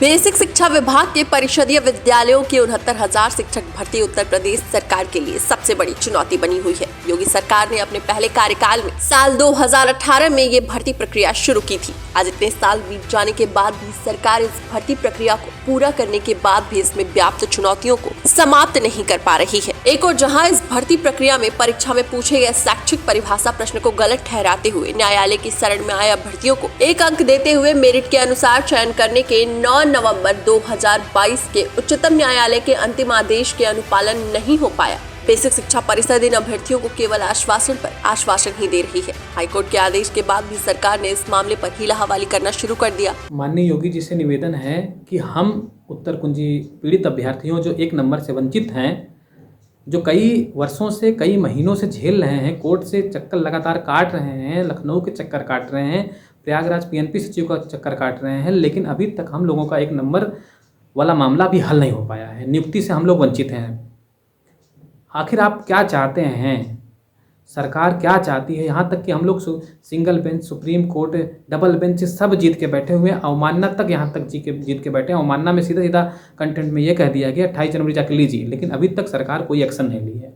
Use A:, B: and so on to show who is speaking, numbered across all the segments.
A: Basic शिक्षा विभाग के परिषदीय विद्यालयों की 69,000 शिक्षक भर्ती उत्तर प्रदेश सरकार के लिए सबसे बड़ी चुनौती बनी हुई है। योगी सरकार ने अपने पहले कार्यकाल में साल 2018 में ये भर्ती प्रक्रिया शुरू की थी। आज इतने साल बीत जाने के बाद भी सरकार इस भर्ती प्रक्रिया को पूरा करने के बाद भी इसमें व्याप्त चुनौतियों को समाप्त नहीं कर पा रही है। एक और जहां इस भर्ती प्रक्रिया में परीक्षा में पूछे गए शैक्षिक परिभाषा प्रश्न को गलत ठहराते हुए न्यायालय की शरण में आए अभ्यर्थियों को 1 अंक देते हुए मेरिट के अनुसार चयन करने के 9 नवंबर 2022 के उच्चतम न्यायालय के अंतिम आदेश के अनुपालन नहीं हो पाया। बेसिक शिक्षा परिषद इन अभ्यर्थियों को केवल आश्वासन पर आश्वासन ही दे रही है। हाईकोर्ट के आदेश के बाद भी सरकार ने इस मामले पर हीला हवाली करना शुरू कर दिया।
B: माननीय योगी जी से निवेदन है कि हम उत्तर कुंजी पीड़ित अभ्यर्थियों जो 1 नंबर से वंचित हैं, जो कई वर्षों से कई महीनों से झेल रहे हैं, कोर्ट से चक्कर लगातार काट रहे हैं, लखनऊ के चक्कर काट रहे हैं, प्रयागराज पीएनपी सचिव का चक्कर काट रहे हैं, लेकिन अभी तक हम लोगों का 1 नंबर वाला मामला भी हल नहीं हो पाया है। नियुक्ति से हम लोग वंचित हैं। आखिर आप क्या चाहते हैं? सरकार क्या चाहती है? यहाँ तक कि हम लोग single bench, supreme court, double bench सब जीत के बैठे हुए हैं। अवमानना तक यहाँ तक जीत के बैठे हैं। अवमानना में सीधा सीधा कंटेंट में ये कह दिया गया 28 जनवरी जाकर लीजिए, लेकिन अभी तक सरकार कोई एक्शन नहीं ली है।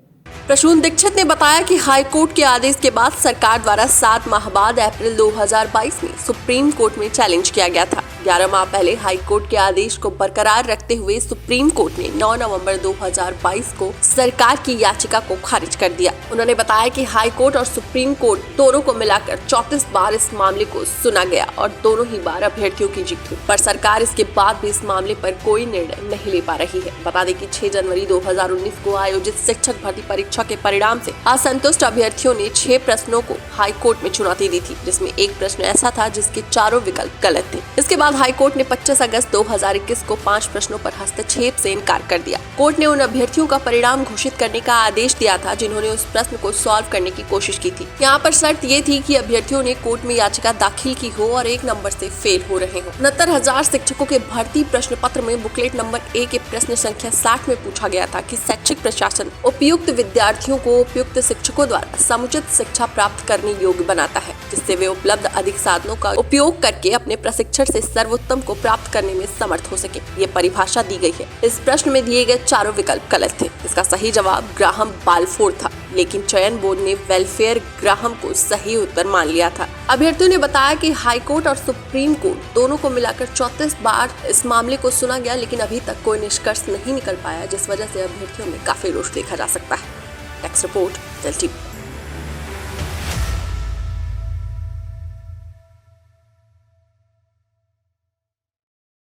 A: प्रसून दीक्षित ने बताया कि हाईकोर्ट के आदेश के बाद सरकार द्वारा 7 माह बाद अप्रैल 2022 में सुप्रीम कोर्ट में चैलेंज किया गया था। 11 माह पहले हाईकोर्ट के आदेश को बरकरार रखते हुए सुप्रीम कोर्ट ने 9 नवंबर 2022 को सरकार की याचिका को खारिज कर दिया। उन्होंने बताया कि हाईकोर्ट और सुप्रीम कोर्ट दोनों को मिलाकर 34 बार इस मामले को सुना गया और दोनों ही बार अभ्यर्थियों की जीत हुई, पर सरकार इसके बाद भी इस मामले पर कोई निर्णय नहीं ले पा रही है। बता दें कि 6 जनवरी 2019 को आयोजित शिक्षक भर्ती परीक्षा के परिणाम से असंतुष्ट अभ्यर्थियों ने 6 प्रश्नों को हाईकोर्ट में चुनौती दी थी, जिसमें एक प्रश्न ऐसा था जिसके चारों विकल्प गलत थे। इसके बाद हाईकोर्ट ने 25 अगस्त 2021 को 5 प्रश्नों पर हस्तक्षेप से इनकार कर दिया। कोर्ट ने उन अभ्यर्थियों का परिणाम घोषित करने का आदेश दिया था जिन्होंने उस प्रश्न को सॉल्व करने की कोशिश की थी। यहाँ पर शर्त ये थी कि अभ्यर्थियों ने कोर्ट में याचिका दाखिल की हो और 1 नंबर से फेल हो रहे हो। 69,000 शिक्षकों के भर्ती प्रश्न पत्र में बुकलेट नंबर A के प्रश्न संख्या 60 में पूछा गया था कि शैक्षिक प्रशासन उपयुक्त विद्यार्थियों को उपयुक्त शिक्षकों द्वारा समुचित शिक्षा प्राप्त करने योग्य बनाता है, जिससे वे उपलब्ध अधिक साधनों का उपयोग करके अपने प्रशिक्षण से सर्वोत्तम को प्राप्त करने में समर्थ हो सके। ये परिभाषा दी गई है। इस प्रश्न में दिए गए चारों विकल्प गलत थे। इसका सही जवाब ग्राहम बालफोर था, लेकिन चयन बोर्ड ने वेलफेयर ग्राहम को सही उत्तर मान लिया था। अभ्यर्थियों ने बताया कि हाईकोर्ट और सुप्रीम कोर्ट दोनों को मिलाकर 34 बार इस मामले को सुना गया, लेकिन अभी तक कोई निष्कर्ष नहीं निकल पाया, जिस वजह से अभ्यर्थियों में काफी रोष देखा जा सकता है। टेक्स्ट रिपोर्ट, जल टीवी।